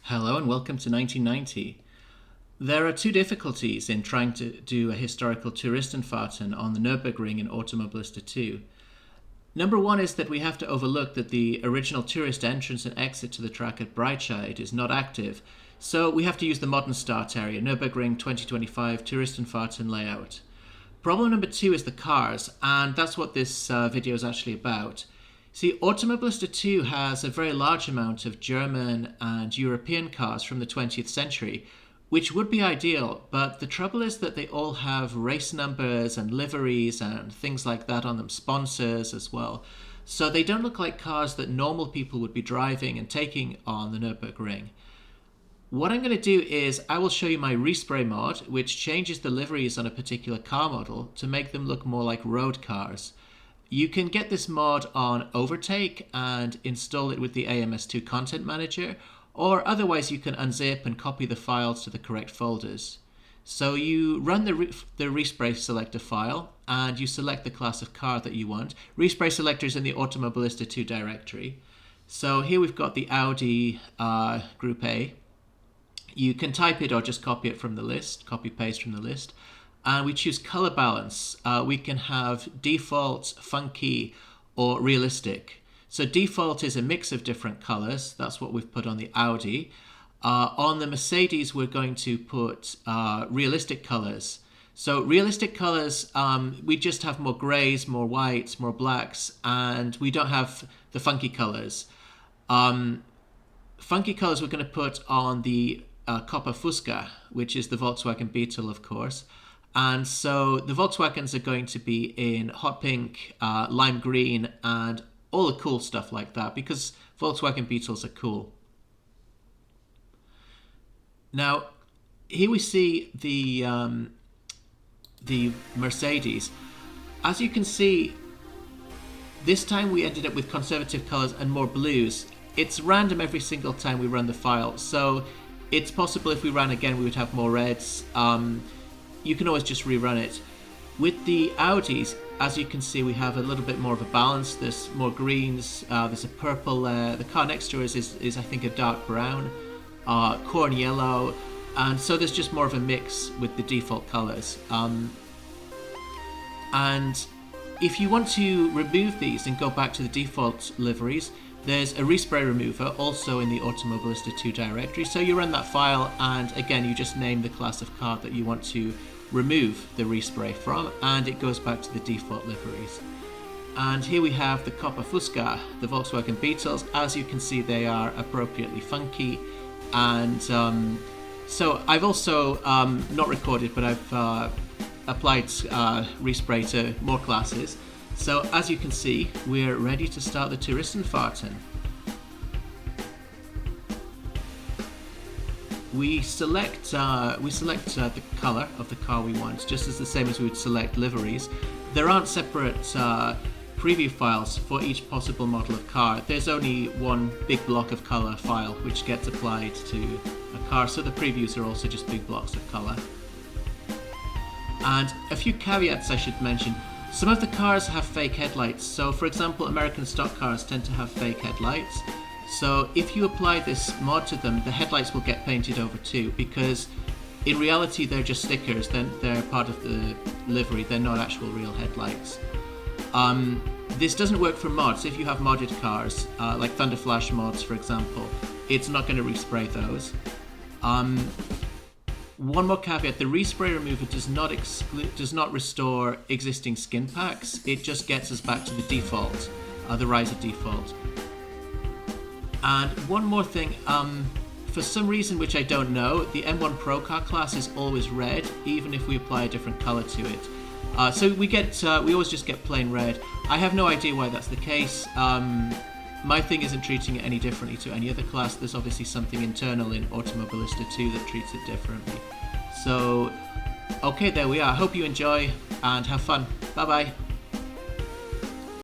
Hello and welcome to 1990. There are two difficulties in trying to do a historical touristenfahrten on the Nürburgring in Automobilista 2. Number one is that we have to overlook that the original tourist entrance and exit to the track at Breitscheid is not active, so we have to use the modern start area, Nürburgring 2025 Touristenfahrten layout. Problem number two is the cars, and that's what this video is actually about. See, Automobilista 2 has a very large amount of German and European cars from the 20th century, which would be ideal, but the trouble is that they all have race numbers and liveries and things like that on them, sponsors as well. So they don't look like cars that normal people would be driving and taking on the Nürburgring. What I'm going to do is I will show you my Respray mod, which changes the liveries on a particular car model to make them look more like road cars. You can get this mod on Overtake and install it with the AMS2 Content Manager, or otherwise you can unzip and copy the files to the correct folders. So you run the Respray selector file and you select the class of car that you want. Respray selector is in the Automobilista 2 directory. So here we've got the Audi Group A. You can type it or just copy it from the list, copy paste from the list. And we choose color balance. We can have default, funky, or realistic. So default is a mix of different colors. That's what we've put on the Audi. On the Mercedes, we're going to put realistic colors. So realistic colors, we just have more grays, more whites, more blacks, and we don't have the funky colors. Funky colors we're going to put on the Copper Fusca, which is the Volkswagen Beetle, of course. And so the Volkswagens are going to be in hot pink, lime green, and all the cool stuff like that, because Volkswagen Beetles are cool. Now, here we see the Mercedes. As you can see, this time we ended up with conservative colors and more blues. It's random every single time we run the file, so it's possible if we ran again we would have more reds. You can always just rerun it. With the Audis, as you can see, we have a little bit more of a balance. There's more greens, there's a purple there. The car next to us is I think a dark brown, corn yellow, and so there's just more of a mix with the default colors. And if you want to remove these and go back to the default liveries, there's a Respray remover also in the Automobilista 2 directory. So you run that file and again you just name the class of car that you want to remove the Respray from, and it goes back to the default liveries. And here we have the Copper Fusca, the Volkswagen Beetles. As you can see, they are appropriately funky. And so I've also not recorded, but I've applied Respray to more classes. So as you can see, we're ready to start the Touristenfahrten. We select the color of the car we want, just as the same as we would select liveries. There aren't separate preview files for each possible model of car. There's only one big block of color file which gets applied to a car, so the previews are also just big blocks of color. And a few caveats I should mention. Some of the cars have fake headlights. So for example, American stock cars tend to have fake headlights. So if you apply this mod to them, the headlights will get painted over too, because in reality they're just stickers. They're part of the livery. They're not actual real headlights. This doesn't work for mods. If you have modded cars, like Thunder Flash mods for example, it's not going to respray those. One more caveat, the Respray remover does not restore existing skin packs. It just gets us back to the default, the riser default. And one more thing, for some reason which I don't know, the M1 Pro Car class is always red, even if we apply a different color to it. So we always just get plain red. I have no idea why that's the case. My thing isn't treating it any differently to any other class. There's obviously something internal in Automobilista 2 that treats it differently. So, okay, there we are. I hope you enjoy and have fun. Bye bye.